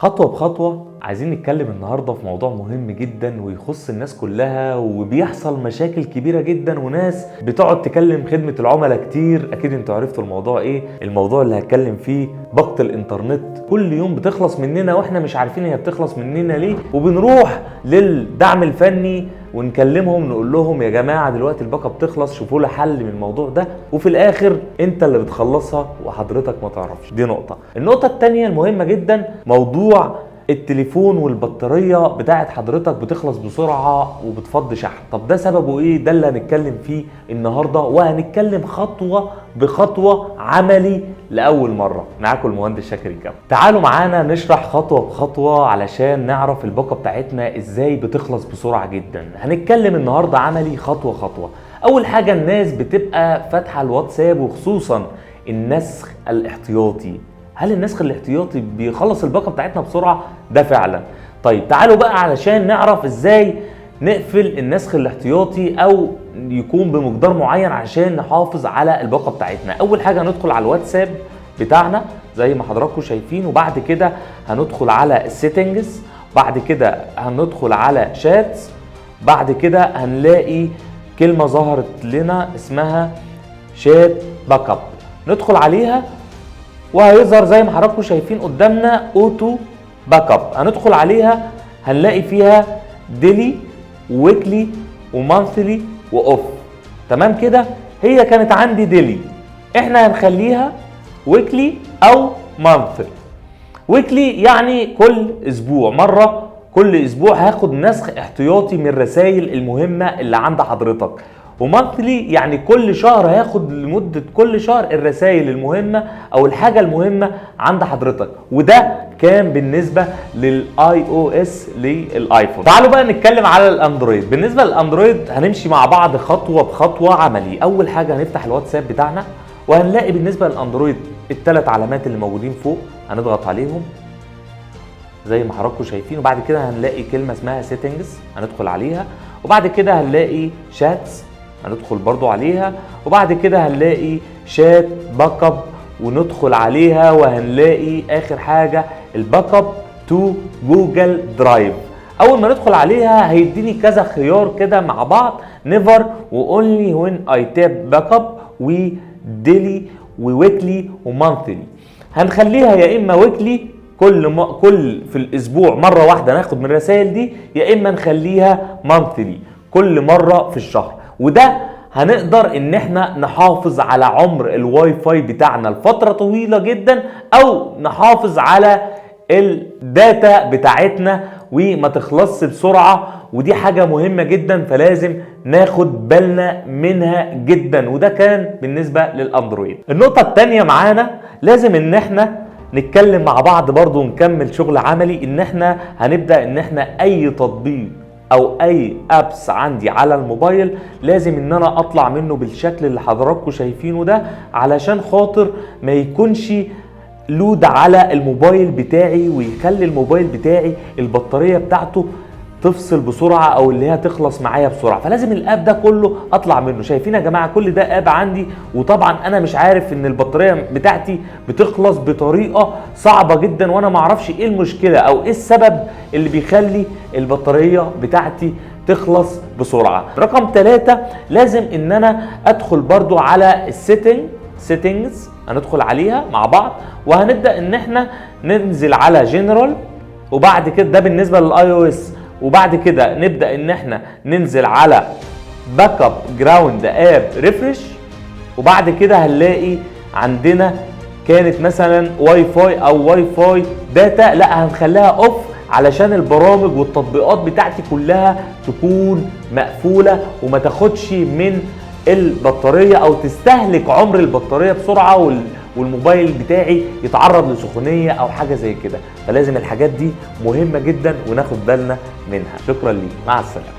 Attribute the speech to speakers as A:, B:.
A: خطوة بخطوة عايزين نتكلم النهاردة في موضوع مهم جدا ويخص الناس كلها، وبيحصل مشاكل كبيرة جدا وناس بتقعد تكلم خدمة العملاء كتير. اكيد انتوا عرفتوا الموضوع ايه. الموضوع اللي هتكلم فيه باقة الانترنت كل يوم بتخلص مننا واحنا مش عارفين هي بتخلص مننا ليه، وبنروح للدعم الفني ونكلمهم نقول لهم يا جماعة دلوقتي الباقة بتخلص، شوفوا لي حل من الموضوع ده، وفي الاخر انت اللي بتخلصها وحضرتك ما تعرفش. دي نقطة. النقطة التانية المهمة جدا موضوع التليفون والبطارية بتاعت حضرتك بتخلص بسرعة وبتفضي شحن. طب ده سببه ايه؟ ده اللي هنتكلم فيه النهاردة، وهنتكلم خطوة بخطوة عملي لأول مرة. معاكم المهندس شاكر الجو. تعالوا معانا نشرح خطوة بخطوة علشان نعرف الباقة بتاعتنا ازاي بتخلص بسرعة جدا. هنتكلم النهاردة عملي خطوة خطوة. اول حاجة الناس بتبقى فاتحة الواتساب، وخصوصا النسخ الاحتياطي. هل النسخ الاحتياطي بيخلص الباقة بتاعتنا بسرعة؟ ده فعلا. طيب تعالوا بقى علشان نعرف ازاي نقفل النسخ الاحتياطي او يكون بمقدار معين عشان نحافظ على الباقة بتاعتنا. اول حاجة هندخل على الواتساب بتاعنا زي ما حضراتكم شايفين، وبعد كده هندخل على السيتنجز، بعد كده هندخل على شاتس، بعد كده هنلاقي كلمة ظهرت لنا اسمها شات باك اب، ندخل عليها وهيظهر زي ما حضراتكم شايفين قدامنا اوتو باك اب. هندخل عليها هنلاقي فيها ديلي وويكلي ومانثلي واوف. تمام كده. هي كانت عندي ديلي، احنا هنخليها ويكلي او مانثلي. ويكلي يعني كل اسبوع مره، كل اسبوع هاخد نسخ احتياطي من الرسائل المهمه اللي عند حضرتك. ومانثلي يعني كل شهر هاخد لمدة كل شهر الرسائل المهمة او الحاجة المهمة عند حضرتك. وده كان بالنسبة للاي او اس للايفون. تعالوا بقى نتكلم على الاندرويد. بالنسبة للاندرويد هنمشي مع بعض خطوة بخطوة عملي. اول حاجة هنفتح الواتساب بتاعنا وهنلاقي بالنسبة للاندرويد الثلاث علامات اللي موجودين فوق، هنضغط عليهم زي ما حضراتكم شايفين، وبعد كده هنلاقي كلمة اسمها سيتنجز هندخل عليها، وبعد كده هنلاقي شاتس هندخل برضو عليها، وبعد كده هنلاقي شات باك اب وندخل عليها، وهنلاقي اخر حاجة الباك اب تو جوجل درايف. اول ما ندخل عليها هيديني كذا خيار كده مع بعض، نيفر واونلي وين اي تاب باك اب وديلي وويكلي ومانثلي. هنخليها يا اما ويكلي كل في الاسبوع مره واحده ناخد من الرسائل دي، يا اما نخليها مانثلي كل مره في الشهر. وده هنقدر ان احنا نحافظ على عمر الواي فاي بتاعنا لفتره طويله جدا، او نحافظ على الداتا بتاعتنا وما تخلصش بسرعه. ودي حاجه مهمه جدا فلازم ناخد بالنا منها جدا. وده كان بالنسبه للاندرويد. النقطه الثانيه معانا لازم ان احنا نتكلم مع بعض برضو ونكمل شغل عملي، ان احنا هنبدأ ان احنا اي تطبيق او اي ابس عندي على الموبايل لازم ان انا اطلع منه بالشكل اللي حضراتكم شايفينه ده، علشان خاطر ما يكونش لود على الموبايل بتاعي ويخلي الموبايل بتاعي البطارية بتاعته تفصل بسرعة او اللي هي تخلص معايا بسرعة. فلازم الاب ده كله اطلع منه. شايفين يا جماعة كل ده اب عندي، وطبعا انا مش عارف ان البطارية بتاعتي بتخلص بطريقة صعبة جدا، وانا معرفش ايه المشكلة او ايه السبب اللي بيخلي البطارية بتاعتي تخلص بسرعة. رقم 3 لازم ان انا ادخل برضو على السيتنجز هندخل عليها مع بعض، وهنبدأ ان احنا ننزل على جنرال، وبعد كده ده بالنسبة للاي او اس، وبعد كده نبدأ ان احنا ننزل على باك اب جراوند اب ريفرش، وبعد كده هنلاقي عندنا كانت مثلا واي فاي او واي فاي داتا، لا هنخليها اوف علشان البرامج والتطبيقات بتاعتي كلها تكون مقفولة وما تاخدش من البطارية او تستهلك عمر البطارية بسرعة والموبايل بتاعي يتعرض لسخونية او حاجة زي كده. فلازم الحاجات دي مهمة جدا وناخد بالنا منها. شكرا ليك، مع السلامة.